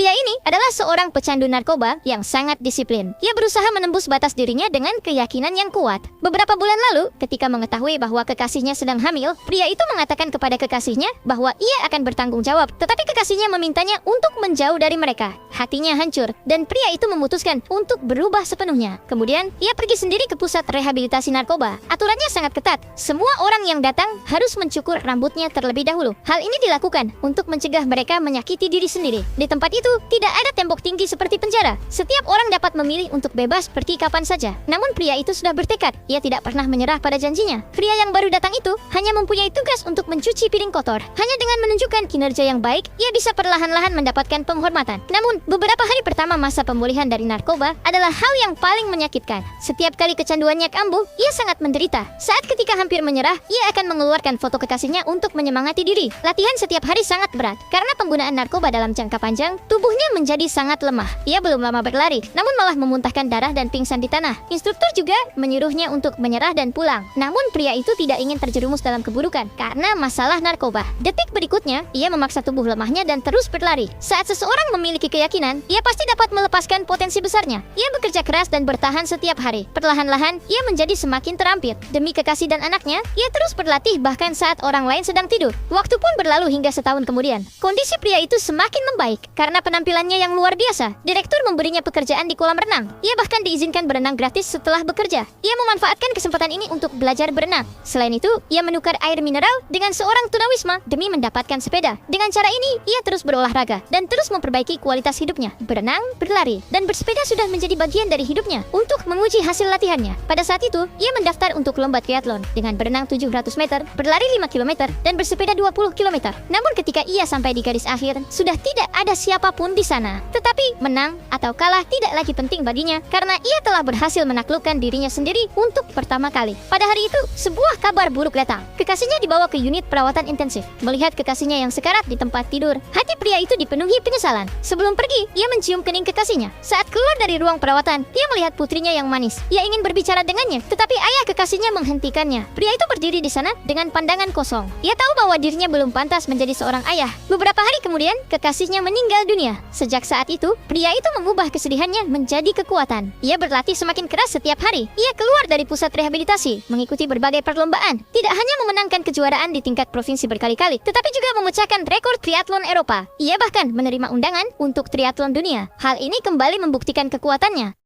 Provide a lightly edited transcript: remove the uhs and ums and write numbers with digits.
Pria ini adalah seorang pecandu narkoba yang sangat disiplin. Ia berusaha menembus batas dirinya dengan keyakinan yang kuat. Beberapa bulan lalu, ketika mengetahui bahwa kekasihnya sedang hamil, pria itu mengatakan kepada kekasihnya bahwa ia akan bertanggung jawab. Tetapi kekasihnya memintanya untuk menjauh dari mereka. Hatinya hancur, dan pria itu memutuskan untuk berubah sepenuhnya. Kemudian, ia pergi sendiri ke pusat rehabilitasi narkoba. Aturannya sangat ketat. Semua orang yang datang harus mencukur rambutnya terlebih dahulu. Hal ini dilakukan untuk mencegah mereka menyakiti diri sendiri. Di tempat itu, tidak ada tembok tinggi seperti penjara. Setiap orang dapat memilih untuk bebas pergi kapan saja. Namun pria itu sudah bertekad. Ia tidak pernah menyerah pada janjinya. Pria yang baru datang itu hanya mempunyai tugas untuk mencuci piring kotor. Hanya dengan menunjukkan kinerja yang baik, ia bisa perlahan-lahan mendapatkan penghormatan. Namun, beberapa hari pertama masa pemulihan dari narkoba adalah hal yang paling menyakitkan. Setiap kali kecanduannya kambuh, ia sangat menderita. Saat ketika hampir menyerah, ia akan mengeluarkan foto kekasihnya untuk menyemangati diri. Latihan setiap hari sangat berat. Karena penggunaan narkoba dalam jangka panjang, tubuhnya menjadi sangat lemah. Ia belum lama berlari, namun malah memuntahkan darah dan pingsan di tanah. Instruktur juga menyuruhnya untuk menyerah dan pulang. Namun pria itu tidak ingin terjerumus dalam keburukan karena masalah narkoba. Detik berikutnya, ia memaksa tubuh lemahnya dan terus berlari. Saat seseorang memiliki keyakinan, ia pasti dapat melepaskan potensi besarnya. Ia bekerja keras dan bertahan setiap hari. Perlahan-lahan, ia menjadi semakin terampil. Demi kekasih dan anaknya, ia terus berlatih bahkan saat orang lain sedang tidur. Waktu pun berlalu hingga setahun kemudian. Kondisi pria itu semakin membaik karena penampilannya yang luar biasa. Direktur memberinya pekerjaan di kolam renang. Ia bahkan diizinkan berenang gratis setelah bekerja. Ia memanfaatkan kesempatan ini untuk belajar berenang. Selain itu, ia menukar air mineral dengan seorang tunawisma demi mendapatkan sepeda. Dengan cara ini, ia terus berolahraga dan terus memperbaiki kualitas hidupnya. Berenang, berlari, dan bersepeda sudah menjadi bagian dari hidupnya. Untuk menguji hasil latihannya, pada saat itu, ia mendaftar untuk lomba triathlon dengan berenang 700 meter, berlari 5 km, dan bersepeda 20 km. Namun ketika ia sampai di garis akhir, sudah tidak ada siapapun di sana. Tetapi menang atau kalah tidak lagi penting baginya karena ia telah berhasil menaklukkan dirinya sendiri untuk pertama kali. Pada hari itu, sebuah kabar buruk datang. Kekasihnya dibawa ke unit perawatan intensif. Melihat kekasihnya yang sekarat di tempat tidur, hati pria itu dipenuhi penyesalan. Sebelum pergi, ia mencium kening kekasihnya. Saat keluar dari ruang perawatan, dia melihat putrinya yang manis. Ia ingin berbicara dengannya, tetapi ayah kekasihnya menghentikannya. Pria itu berdiri di sana dengan pandangan kosong. Ia tahu bahwa dirinya belum pantas menjadi seorang ayah. Beberapa hari kemudian, kekasihnya meninggal dunia. Sejak saat itu, pria itu mengubah kesedihannya menjadi kekuatan. Ia berlatih semakin keras setiap hari. Ia keluar dari pusat rehabilitasi, mengikuti berbagai perlombaan. Tidak hanya memenangkan kejuaraan di tingkat provinsi berkali-kali, tetapi juga memecahkan rekor triathlon Eropa. Ia bahkan menerima undangan untuk triathlon dunia. Hal ini kembali membuktikan kekuatannya.